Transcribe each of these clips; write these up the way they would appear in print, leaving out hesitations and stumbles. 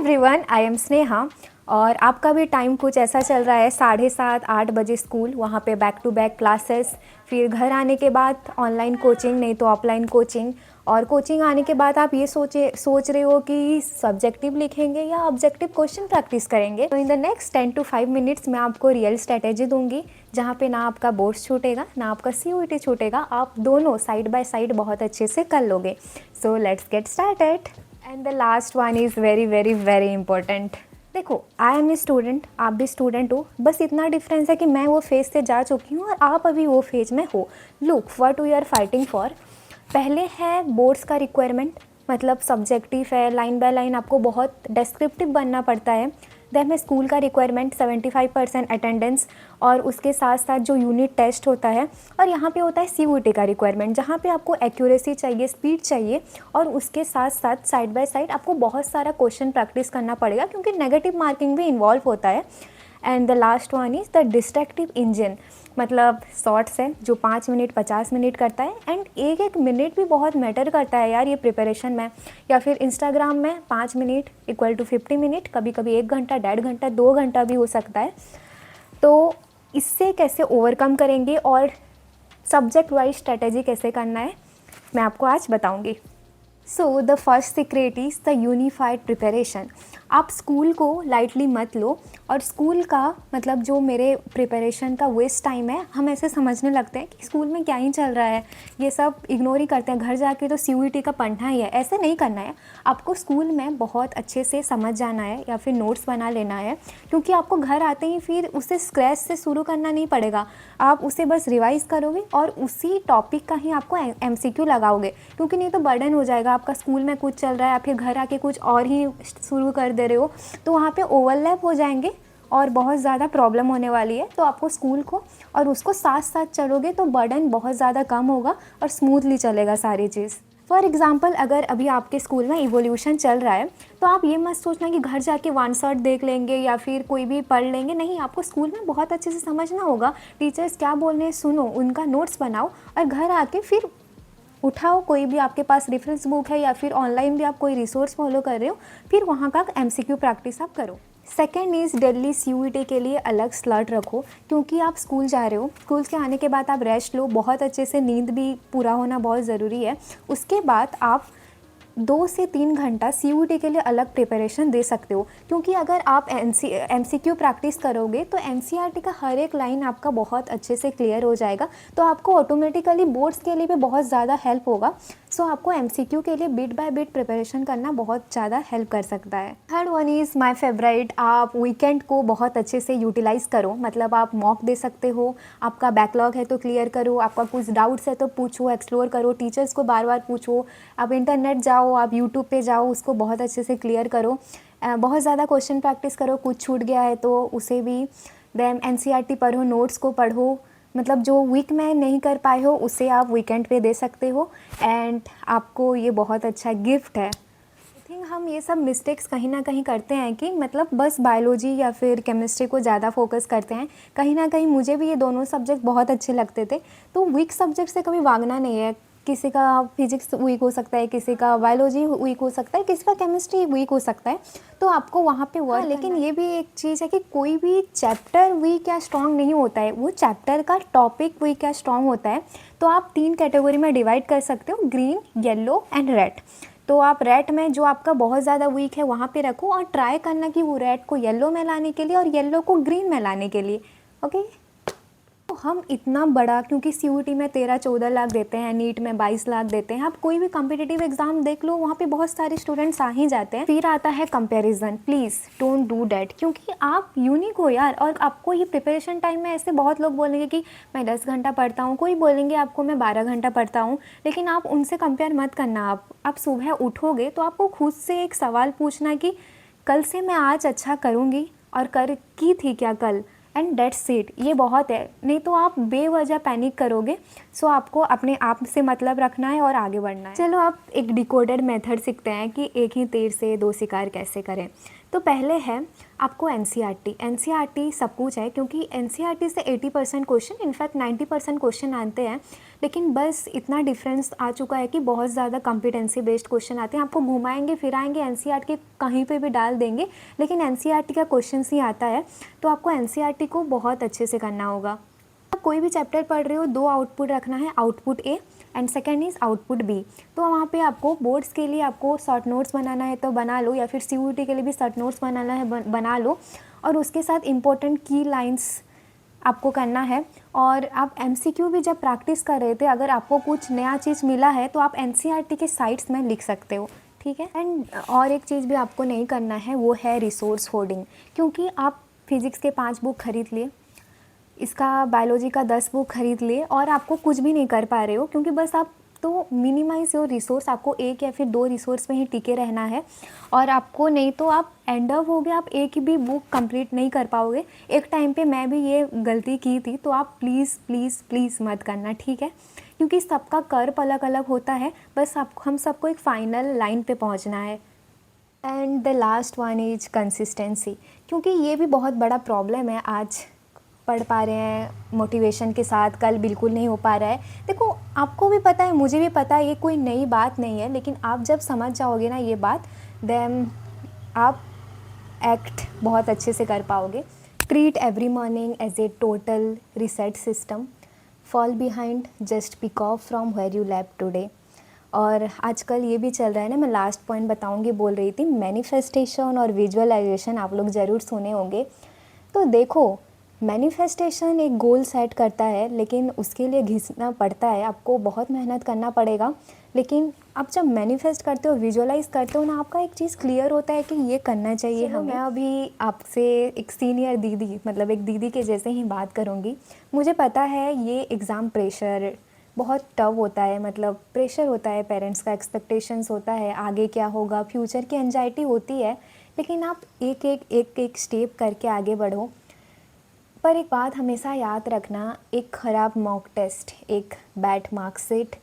Everyone, I am Sneha. और आपका भी टाइम कुछ ऐसा चल रहा है, 7:30-8 बजे स्कूल, वहाँ पे बैक टू बैक क्लासेस, फिर घर आने के बाद ऑनलाइन कोचिंग नहीं तो ऑफलाइन कोचिंग। और कोचिंग आने के बाद आप ये सोच रहे हो कि सब्जेक्टिव लिखेंगे या ऑब्जेक्टिव क्वेश्चन प्रैक्टिस करेंगे। तो in the next 10 to 5 minutes मैं आपको रियल स्ट्रेटेजी दूंगी, जहाँ पे ना आपका बोर्ड्स छूटेगा ना आपका CUET छूटेगा, आप दोनों साइड बाय साइड बहुत अच्छे से कर लोगे। So let's get started. And the last one is very very very important. देखो, आई एम ए स्टूडेंट, आप भी स्टूडेंट हो, बस इतना डिफरेंस है कि मैं वो फेज़ से जा चुकी हूँ और आप अभी वो फेज में हो। Look what we are fighting for. पहले है बोर्ड्स का रिक्वायरमेंट, मतलब सब्जेक्टिव है, लाइन बाय लाइन आपको बहुत डिस्क्रिप्टिव बनना पड़ता है। देन है स्कूल का रिक्वायरमेंट 75% अटेंडेंस, और उसके साथ साथ जो यूनिट टेस्ट होता है। और यहाँ पे होता है CUET का रिक्वायरमेंट, जहाँ पे आपको एक्यूरेसी चाहिए, स्पीड चाहिए, और उसके साथ साथ साइड बाय साइड आपको बहुत सारा क्वेश्चन प्रैक्टिस करना पड़ेगा, क्योंकि नेगेटिव मार्किंग भी इन्वॉल्व होता है। And the last one is the destructive engine, मतलब शॉर्ट्स है जो 5 मिनट 50 मिनट करता है। एंड एक एक मिनट भी बहुत मैटर करता है यार ये प्रिपरेशन में। या फिर इंस्टाग्राम में 5 मिनट इक्वल टू 50 मिनट, कभी कभी 1 घंटा, 1.5 घंटा, 2 घंटा भी हो सकता है। तो इससे कैसे ओवरकम करेंगे और सब्जेक्ट वाइज स्ट्रेटेजी कैसे करना है, मैं आपको आज बताऊंगी। So the first secret is the unified preparation. आप स्कूल को लाइटली मत लो, और स्कूल का मतलब जो मेरे प्रिपरेशन का वेस्ट टाइम है, हम ऐसे समझने लगते हैं कि स्कूल में क्या ही चल रहा है, ये सब इग्नोर ही करते हैं, घर जाके तो CUET का पढ़ना ही है। ऐसे नहीं करना है, आपको स्कूल में बहुत अच्छे से समझ जाना है या फिर नोट्स बना लेना है, क्योंकि आपको घर आते ही फिर उसे स्क्रैच से शुरू करना नहीं पड़ेगा। आप उसे बस रिवाइज़ करोगे और उसी टॉपिक का ही आपको MCQ लगाओगे, क्योंकि नहीं तो बर्डन हो जाएगा। आपका स्कूल में कुछ चल रहा है, आप फिर घर आके कुछ और ही शुरू कर दे रहे हो, तो वहाँ पे ओवरलैप हो जाएंगे और बहुत ज़्यादा प्रॉब्लम होने वाली है। तो आपको स्कूल को और उसको साथ साथ चलोगे तो बर्डन बहुत ज़्यादा कम होगा और स्मूथली चलेगा सारी चीज़। फॉर एग्ज़ाम्पल, अगर अभी आपके स्कूल में इवोल्यूशन चल रहा है, तो आप ये मत सोचना कि घर जाके 1 शॉट देख लेंगे या फिर कोई भी पढ़ लेंगे। नहीं, आपको स्कूल में बहुत अच्छे से समझना होगा, टीचर्स क्या बोल रहे हैं सुनो, उनका नोट्स बनाओ, और घर आके फिर उठाओ कोई भी आपके पास रेफरेंस बुक है या फिर ऑनलाइन भी आप कोई रिसोर्स फॉलो कर रहे हो, फिर वहाँ का MCQ प्रैक्टिस आप करो। सेकेंड इज़ डेली CUET के लिए अलग स्लॉट रखो, क्योंकि आप स्कूल जा रहे हो, स्कूल से आने के बाद आप रेस्ट लो, बहुत अच्छे से नींद भी पूरा होना बहुत ज़रूरी है। उसके बाद आप 2 से 3 घंटा CUET के लिए अलग प्रिपरेशन दे सकते हो, क्योंकि अगर आप MCQ प्रैक्टिस करोगे तो NCERT का हर एक लाइन आपका बहुत अच्छे से क्लियर हो जाएगा, तो आपको ऑटोमेटिकली बोर्ड्स के लिए भी बहुत ज़्यादा हेल्प होगा। सो आपको MCQ के लिए बिट बाय बिट प्रिपरेशन करना बहुत ज़्यादा हेल्प कर सकता है। Third one is my favourite, आप वीकेंड को बहुत अच्छे से यूटिलाइज़ करो, मतलब आप मॉक दे सकते हो, आपका बैकलॉग है तो क्लियर करो, आपका कुछ डाउट्स है तो पूछो, एक्सप्लोर करो, टीचर्स को बार बार पूछो, आप इंटरनेट जाओ, आप यूट्यूब पे जाओ, उसको बहुत अच्छे से क्लियर करो, बहुत ज़्यादा क्वेश्चन प्रैक्टिस करो, कुछ छूट गया है तो उसे भी। देन NCERT पढ़ो, नोट्स को पढ़ो, मतलब जो वीक में नहीं कर पाए हो उसे आप वीकेंड पे दे सकते हो। एंड आपको ये बहुत अच्छा गिफ्ट है। आई थिंक हम ये सब मिस्टेक्स कहीं ना कहीं करते हैं कि मतलब बस बायोलॉजी या फिर केमिस्ट्री को ज़्यादा फोकस करते हैं। कहीं ना कहीं मुझे भी ये दोनों सब्जेक्ट बहुत अच्छे लगते थे, तो वीक सब्जेक्ट से कभी भागना नहीं है। किसी का फिजिक्स वीक हो सकता है, किसी का बायोलॉजी वीक हो सकता है, किसी का केमिस्ट्री वीक हो सकता है, तो आपको वहाँ पे वर्क। लेकिन ये भी एक चीज़ है कि कोई भी चैप्टर वीक या स्ट्रॉन्ग नहीं होता है, वो चैप्टर का टॉपिक वीक या स्ट्रॉन्ग होता है। तो आप 3 कैटेगरी में डिवाइड कर सकते हो, ग्रीन, येलो एंड रेड। तो आप रेड में जो आपका बहुत ज़्यादा वीक है वहाँ पे रखो, और ट्राई करना कि वो रेड को येलो में लाने के लिए और येलो को ग्रीन में लाने के लिए। ओके, तो हम इतना बड़ा, क्योंकि CUET में 13-14 लाख देते हैं, नीट में 22 लाख देते हैं, आप कोई भी कॉम्पिटिटिव एग्जाम देख लो, वहाँ पे बहुत सारे स्टूडेंट्स आ ही जाते हैं। फिर आता है comparison. Please don't do that, क्योंकि आप यूनिक हो यार, और आपको ये प्रिपरेशन टाइम में ऐसे बहुत लोग बोलेंगे कि मैं 10 घंटा पढ़ता हूँ, कोई बोलेंगे आपको मैं 12 घंटा पढ़ता हूँ, लेकिन आप उनसे कंपेयर मत करना। आप सुबह उठोगे तो आपको खुद से एक सवाल पूछना कि कल से मैं आज अच्छा करूँगी, और कर की थी क्या कल, एंड डेट्स इट। ये बहुत है, नहीं तो आप बेवजह पैनिक करोगे। सो आपको अपने आप से मतलब रखना है और आगे बढ़ना है। चलो आप एक डिकोडेड मेथड सीखते हैं कि एक ही तीर से 2 शिकार कैसे करें। तो पहले है आपको एनसीईआरटी सब कुछ है, क्योंकि एनसीईआरटी से 80% क्वेश्चन, इनफैक्ट 90% क्वेश्चन आते हैं, लेकिन बस इतना डिफरेंस आ चुका है कि बहुत ज़्यादा कॉम्पिटेंसी बेस्ड क्वेश्चन आते हैं। आपको घुमाएंगे फिराएंगे एनसीईआरटी के कहीं पे भी डाल देंगे, लेकिन एनसीईआरटी का क्वेश्चन ही आता है। तो आपको एनसीईआरटी को बहुत अच्छे से करना होगा। आप कोई भी चैप्टर पढ़ रहे हो, 2 आउटपुट रखना है, output a and second is output b. तो वहाँ पे आपको बोर्ड्स के लिए आपको शॉर्ट नोट्स बनाना है तो बना लो, या फिर सीयूईटी के लिए भी शॉर्ट नोट्स बनाना है बना लो, और उसके साथ इम्पोर्टेंट की लाइंस आपको करना है। और आप एमसीक्यू भी जब प्रैक्टिस कर रहे थे, अगर आपको कुछ नया चीज़ मिला है तो आप एनसीईआरटी के साइट्स में लिख सकते हो, ठीक है। एंड और एक चीज़ भी आपको नहीं करना है, वो है रिसोर्स होर्डिंग। क्योंकि आप फिज़िक्स के 5 बुक खरीद लिए, इसका बायोलॉजी का 10 बुक खरीद लिए, और आपको कुछ भी नहीं कर पा रहे हो, क्योंकि बस आप तो मिनिमाइज़ योर रिसोर्स, आपको एक या फिर 2 रिसोर्स में ही टिके रहना है। और आपको नहीं तो आप एंड अप हो गए, आप एक भी बुक कंप्लीट नहीं कर पाओगे। एक टाइम पे मैं भी ये गलती की थी, तो आप प्लीज़ प्लीज़ प्लीज़ मत करना, ठीक है। क्योंकि सबका कर्व अलग अलग होता है, बस आप हम सबको एक फ़ाइनल लाइन पे पहुंचना है। And the last one is consistency, क्योंकि ये भी बहुत बड़ा प्रॉब्लम है। आज पढ़ पा रहे हैं मोटिवेशन के साथ, कल बिल्कुल नहीं हो पा रहा है। देखो, आपको भी पता है, मुझे भी पता है, ये कोई नई बात नहीं है, लेकिन आप जब समझ जाओगे ना ये बात, देन आप एक्ट बहुत अच्छे से कर पाओगे। Treat every morning as a total reset system, fall behind, just pick off from where you left today. और आजकल ये भी चल रहा है ना, मैं लास्ट पॉइंट बताऊंगी, बोल रही थी मैनिफेस्टेशन और विजुअलाइजेशन, आप लोग ज़रूर सुने होंगे। तो देखो, मैनिफेस्टेशन एक गोल सेट करता है, लेकिन उसके लिए घिसना पड़ता है, आपको बहुत मेहनत करना पड़ेगा। लेकिन आप जब मैनिफेस्ट करते हो, विजुअलाइज करते हो ना, आपका एक चीज़ क्लियर होता है कि ये करना चाहिए हमें। मैं अभी आपसे एक सीनियर दीदी, मतलब एक दीदी के जैसे ही बात करूँगी। मुझे पता है ये एग्ज़ाम प्रेशर बहुत टफ होता है, मतलब प्रेशर होता है, पेरेंट्स का एक्सपेक्टेशंस होता है, आगे क्या होगा, फ्यूचर की एंजाइटी होती है। लेकिन आप एक स्टेप करके आगे बढ़ो। पर एक बात हमेशा याद रखना, एक ख़राब मॉक टेस्ट, एक बैड मार्कशीट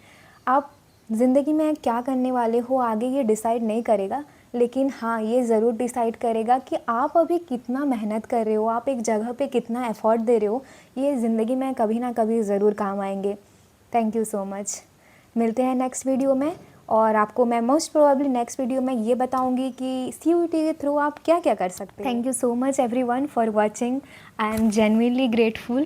आप ज़िंदगी में क्या करने वाले हो आगे ये डिसाइड नहीं करेगा, लेकिन हाँ, ये ज़रूर डिसाइड करेगा कि आप अभी कितना मेहनत कर रहे हो, आप एक जगह पे कितना एफर्ट दे रहे हो। ये ज़िंदगी में कभी ना कभी ज़रूर काम आएंगे। Thank you so much. मिलते हैं नेक्स्ट वीडियो में, और आपको मैं मोस्ट प्रोबेबली नेक्स्ट वीडियो में ये बताऊंगी कि सीयूईटी के थ्रू आप क्या क्या कर सकते हैं। Thank you so much everyone for watching. I am genuinely grateful.